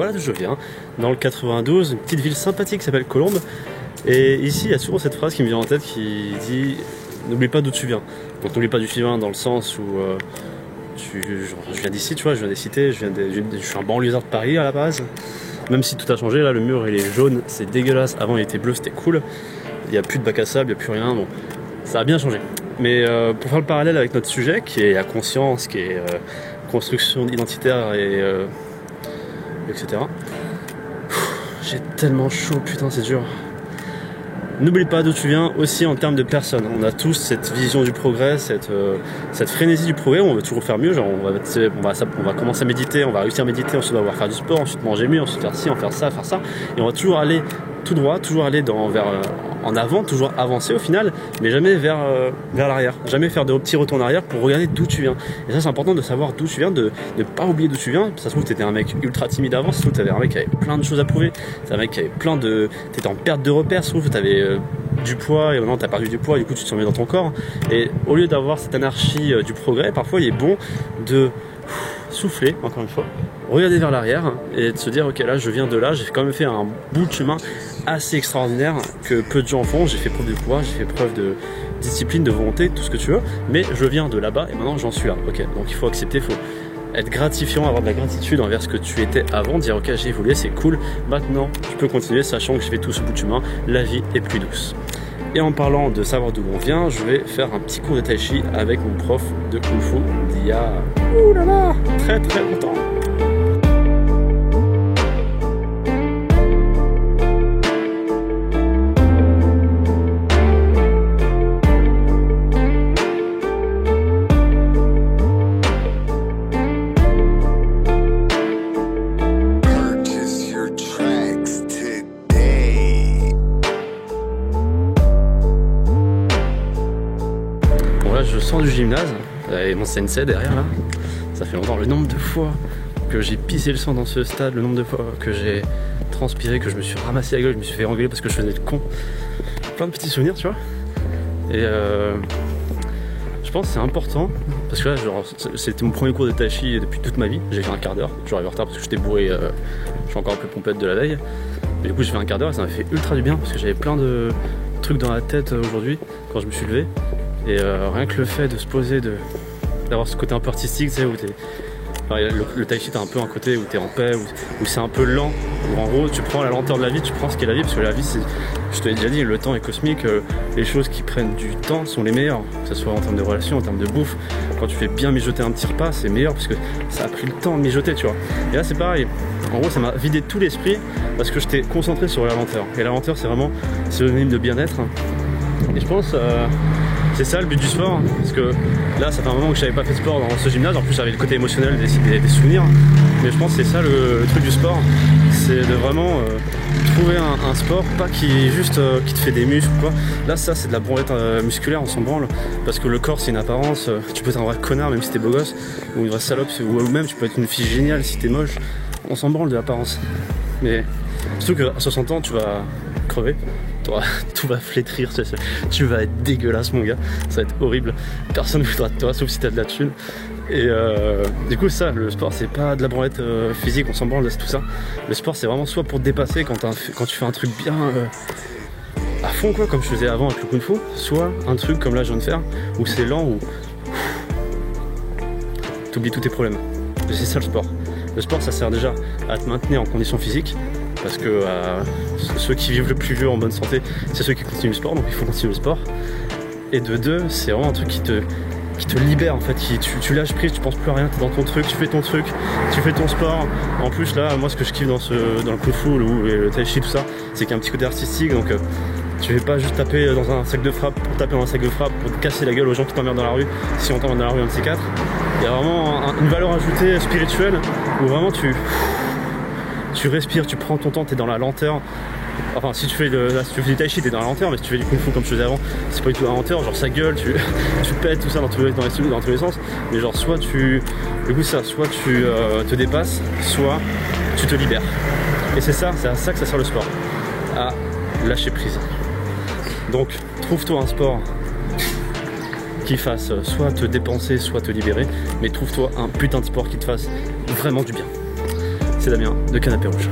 voilà d'où je viens, dans le 92, une petite ville sympathique qui s'appelle Colombes. Et ici, il y a souvent cette phrase qui me vient en tête qui dit « N'oublie pas d'où tu viens ». Donc n'oublie pas d'où tu viens dans le sens où je viens d'ici, tu vois, je viens des cités, je suis un banlieusard de Paris à la base. Même si tout a changé, là le mur il est jaune, c'est dégueulasse. Avant il était bleu, c'était cool. Il n'y a plus de bac à sable, il n'y a plus rien, bon, ça a bien changé. Mais pour faire le parallèle avec notre sujet, qui est la conscience, qui est construction identitaire et etc. J'ai tellement chaud, putain c'est dur. N'oublie pas d'où tu viens aussi en termes de personnes. On a tous cette vision du progrès, cette frénésie du progrès où on veut toujours faire mieux. Genre on va commencer à méditer, on va réussir à méditer, ensuite on va faire du sport, ensuite manger mieux, ensuite faire ci, faire ça. Et on va toujours aller tout droit, toujours aller en avant, toujours avancer au final, mais jamais vers l'arrière. Jamais faire de petits retours en arrière pour regarder d'où tu viens. Et ça c'est important de savoir d'où tu viens, de ne pas oublier d'où tu viens. Ça se trouve t'étais un mec ultra timide avant, ça se trouve t'avais un mec qui avait plein de choses à prouver, t'avais un mec qui avait t'étais en perte de repères, ça se trouve t'avais du poids et maintenant t'as perdu du poids, du coup tu te sens mieux dans ton corps. Et au lieu d'avoir cette anarchie du progrès, parfois il est bon de souffler, encore une fois, regarder vers l'arrière et de se dire ok là je viens de là, j'ai quand même fait un bout de chemin assez extraordinaire que peu de gens font, j'ai fait preuve de courage, j'ai fait preuve de discipline, de volonté, tout ce que tu veux, mais je viens de là-bas et maintenant j'en suis là, ok, donc il faut accepter, il faut être gratifiant, avoir de la gratitude envers ce que tu étais avant, dire ok j'ai évolué, c'est cool, maintenant je peux continuer sachant que j'ai fait tout ce bout de chemin, la vie est plus douce. Et en parlant de savoir d'où on vient, je vais faire un petit cours de tai chi avec mon prof de Kung Fu d'il y a très très longtemps. Je sors du gymnase et mon sensei derrière là, ça fait longtemps, le nombre de fois que j'ai pissé le sang dans ce stade, le nombre de fois que j'ai transpiré, que je me suis ramassé la gueule, je me suis fait engueuler parce que je faisais le con, plein de petits souvenirs tu vois. Et je pense que c'est important parce que là c'était mon premier cours de tai chi depuis toute ma vie, j'ai fait un quart d'heure, j'arrive en retard parce que j'étais bourré, je suis encore un peu pompette de la veille, mais du coup j'ai fait un quart d'heure et ça m'a fait ultra du bien parce que j'avais plein de trucs dans la tête aujourd'hui quand je me suis levé. Et rien que le fait de se poser, d'avoir ce côté un peu artistique, tu sais, où le tai chi t'as un peu un côté où t'es en paix, où c'est un peu lent, où en gros tu prends la lenteur de la vie, tu prends ce qu'est la vie, parce que la vie c'est, je te l'ai déjà dit, le temps est cosmique, les choses qui prennent du temps sont les meilleures, que ce soit en termes de relations, en termes de bouffe. Quand tu fais bien mijoter un petit repas, c'est meilleur parce que ça a pris le temps de mijoter, tu vois. Et là c'est pareil, en gros ça m'a vidé tout l'esprit parce que j'étais concentré sur la lenteur. Et la lenteur c'est vraiment synonyme de bien-être. Et je pense c'est ça le but du sport, parce que là ça fait un moment que je n'avais pas fait de sport dans ce gymnase, en plus j'avais le côté émotionnel des souvenirs, mais je pense que c'est ça le truc du sport, c'est de vraiment trouver un sport, pas qui juste qui te fait des muscles ou quoi. Là ça c'est de la branlette musculaire, on s'en branle, parce que le corps c'est une apparence, tu peux être un vrai connard même si t'es beau gosse, ou une vraie salope, ou même tu peux être une fille géniale si t'es moche, on s'en branle de l'apparence. Mais surtout qu'à 60 ans tu vas crever. Tout va flétrir, tu vas être dégueulasse mon gars, ça va être horrible, personne ne voudra de toi sauf si t'as de la thune. Et du coup ça, le sport c'est pas de la branlette physique, on s'en branle de tout ça. Le sport c'est vraiment soit pour te dépasser quand tu fais un truc bien à fond quoi, comme je faisais avant avec le Kung Fu, soit un truc comme là je viens de faire, où c'est lent, où t'oublies tous tes problèmes. Et c'est ça le sport. Le sport ça sert déjà à te maintenir en condition physique, parce que ceux qui vivent le plus vieux en bonne santé, c'est ceux qui continuent le sport, donc il faut continuer le sport. Et de deux, c'est vraiment un truc qui te libère en fait, tu lâches prise, tu penses plus à rien, t'es dans ton truc, tu fais ton truc, tu fais ton sport. En plus là, moi ce que je kiffe dans le Kung Fu, le Tai Chi, tout ça, c'est qu'il y a un petit côté artistique, donc tu fais pas juste taper dans un sac de frappe pour taper dans un sac de frappe pour te casser la gueule aux gens qui t'emmerdent dans la rue, si on t'emmerde dans la rue un de ces quatre. Il y a vraiment une valeur ajoutée spirituelle où vraiment tu respires, tu prends ton temps, t'es dans la lenteur. Enfin si tu fais du tai chi t'es dans la lenteur, mais si tu fais du kung fu comme je faisais avant, c'est pas du tout la lenteur, genre ça gueule, tu pètes tout ça dans tous les sens, mais genre soit tu te dépasses, soit tu te libères. Et c'est à ça que ça sert le sport, à lâcher prise. Donc trouve-toi un sport qui fasse soit te dépenser, soit te libérer, mais trouve-toi un putain de sport qui te fasse vraiment du bien. c'est Damien de Canapé Rouge.